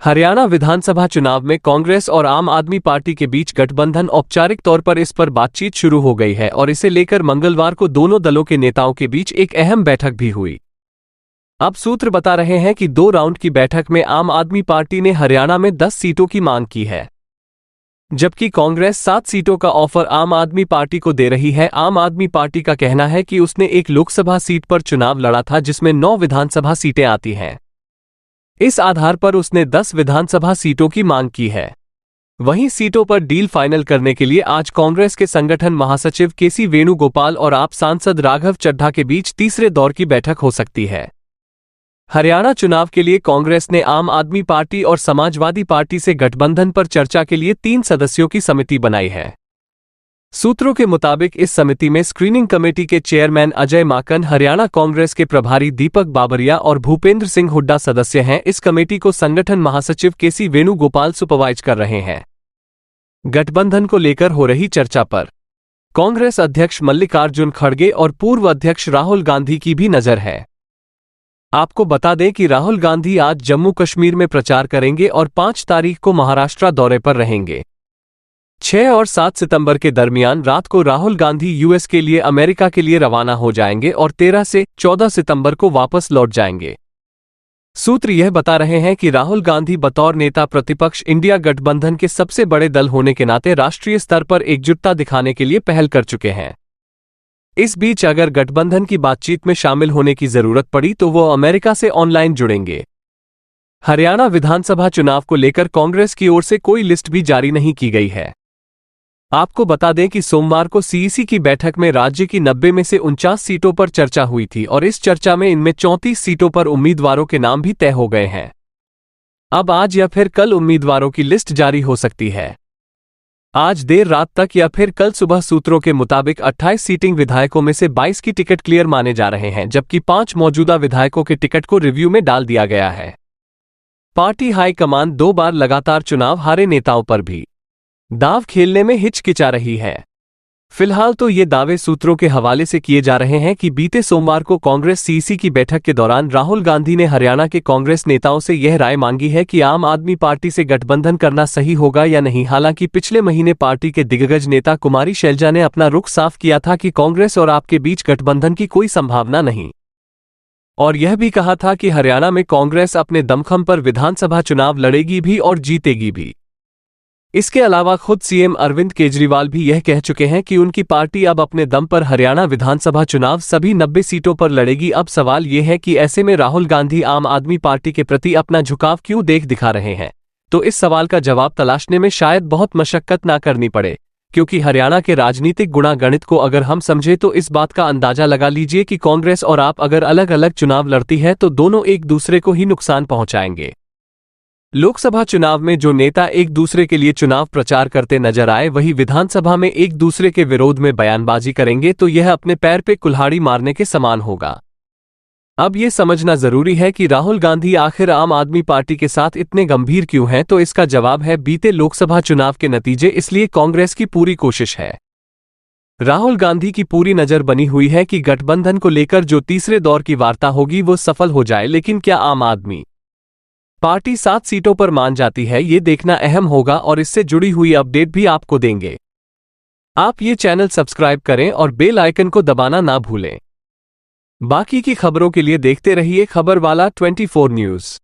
हरियाणा विधानसभा चुनाव में कांग्रेस और आम आदमी पार्टी के बीच गठबंधन औपचारिक तौर पर इस पर बातचीत शुरू हो गई है और इसे लेकर मंगलवार को दोनों दलों के नेताओं के बीच एक अहम बैठक भी हुई। अब सूत्र बता रहे हैं कि 2 राउंड की बैठक में आम आदमी पार्टी ने हरियाणा में 10 सीटों की मांग की है, जबकि कांग्रेस 7 सीटों का ऑफर आम आदमी पार्टी को दे रही है। आम आदमी पार्टी का कहना है कि उसने एक लोकसभा सीट पर चुनाव लड़ा था जिसमें 9 विधानसभा सीटें आती हैं। इस आधार पर उसने 10 विधानसभा सीटों की मांग की है। वहीं सीटों पर डील फाइनल करने के लिए आज कांग्रेस के संगठन महासचिव केसी वेणुगोपाल और आप सांसद राघव चड्ढा के बीच तीसरे दौर की बैठक हो सकती है। हरियाणा चुनाव के लिए कांग्रेस ने आम आदमी पार्टी और समाजवादी पार्टी से गठबंधन पर चर्चा के लिए 3 सदस्यों की समिति बनाई है। सूत्रों के मुताबिक इस समिति में स्क्रीनिंग कमेटी के चेयरमैन अजय माकन, हरियाणा कांग्रेस के प्रभारी दीपक बाबरिया और भूपेंद्र सिंह हुड्डा सदस्य हैं। इस कमेटी को संगठन महासचिव केसी वेणुगोपाल सुपरवाइज कर रहे हैं। गठबंधन को लेकर हो रही चर्चा पर कांग्रेस अध्यक्ष मल्लिकार्जुन खड़गे और पूर्व अध्यक्ष राहुल गांधी की भी नजर है। आपको बता दें कि राहुल गांधी आज जम्मू कश्मीर में प्रचार करेंगे और 5 तारीख को महाराष्ट्र दौरे पर रहेंगे। 6 और 7 सितंबर के दरमियान रात को राहुल गांधी यूएस के लिए अमेरिका के लिए रवाना हो जाएंगे और 13 से 14 सितंबर को वापस लौट जाएंगे। सूत्र यह बता रहे हैं कि राहुल गांधी बतौर नेता प्रतिपक्ष इंडिया गठबंधन के सबसे बड़े दल होने के नाते राष्ट्रीय स्तर पर एकजुटता दिखाने के लिए पहल कर चुके हैं। इस बीच अगर गठबंधन की बातचीत में शामिल होने की जरूरत पड़ी तो वो अमेरिका से ऑनलाइन जुड़ेंगे। हरियाणा विधानसभा चुनाव को लेकर कांग्रेस की ओर से कोई लिस्ट भी जारी नहीं की गई है। आपको बता दें कि सोमवार को सीईसी की बैठक में राज्य की 90 में से 49 सीटों पर चर्चा हुई थी और इस चर्चा में इनमें 34 सीटों पर उम्मीदवारों के नाम भी तय हो गए हैं। अब आज या फिर कल उम्मीदवारों की लिस्ट जारी हो सकती है। आज देर रात तक या फिर कल सुबह। सूत्रों के मुताबिक 28 सीटिंग विधायकों में से 22 की टिकट क्लियर माने जा रहे हैं, जबकि 5 मौजूदा विधायकों के टिकट को रिव्यू में डाल दिया गया है। पार्टी हाईकमान 2 बार लगातार चुनाव हारे नेताओं पर भी दाव खेलने में हिचकिचा रही है। फिलहाल तो ये दावे सूत्रों के हवाले से किए जा रहे हैं कि बीते सोमवार को कांग्रेस सीईसी की बैठक के दौरान राहुल गांधी ने हरियाणा के कांग्रेस नेताओं से यह राय मांगी है कि आम आदमी पार्टी से गठबंधन करना सही होगा या नहीं। हालांकि पिछले महीने पार्टी के दिग्गज नेता कुमारी शैलजा ने अपना रुख साफ किया था कि कांग्रेस और आपके बीच गठबंधन की कोई संभावना नहीं, और यह भी कहा था कि हरियाणा में कांग्रेस अपने दमखम पर विधानसभा चुनाव लड़ेगी भी और जीतेगी भी। इसके अलावा खुद सीएम अरविंद केजरीवाल भी यह कह चुके हैं कि उनकी पार्टी अब अपने दम पर हरियाणा विधानसभा चुनाव सभी 90 सीटों पर लड़ेगी। अब सवाल यह है कि ऐसे में राहुल गांधी आम आदमी पार्टी के प्रति अपना झुकाव क्यों दिखा रहे हैं। तो इस सवाल का जवाब तलाशने में शायद बहुत मशक्कत ना करनी पड़े, क्योंकि हरियाणा के राजनीतिक गुणागणित को अगर हम समझे तो इस बात का अंदाजा लगा लीजिए कि कांग्रेस और आप अगर अलग अलग चुनाव लड़ती है तो दोनों एक दूसरे को ही नुकसान पहुंचाएंगे। लोकसभा चुनाव में जो नेता एक दूसरे के लिए चुनाव प्रचार करते नजर आए, वही विधानसभा में एक दूसरे के विरोध में बयानबाजी करेंगे तो यह अपने पैर पे कुल्हाड़ी मारने के समान होगा। अब यह समझना जरूरी है कि राहुल गांधी आखिर आम आदमी पार्टी के साथ इतने गंभीर क्यों हैं। तो इसका जवाब है बीते लोकसभा चुनाव के नतीजे। इसलिए कांग्रेस की पूरी कोशिश है, राहुल गांधी की पूरी नजर बनी हुई है कि गठबंधन को लेकर जो तीसरे दौर की वार्ता होगी वो सफल हो जाए। लेकिन क्या आम आदमी पार्टी 7 सीटों पर मान जाती है, ये देखना अहम होगा और इससे जुड़ी हुई अपडेट भी आपको देंगे। आप ये चैनल सब्सक्राइब करें और बेल आइकन को दबाना ना भूलें। बाकी की खबरों के लिए देखते रहिए खबरवाला 24 न्यूज़।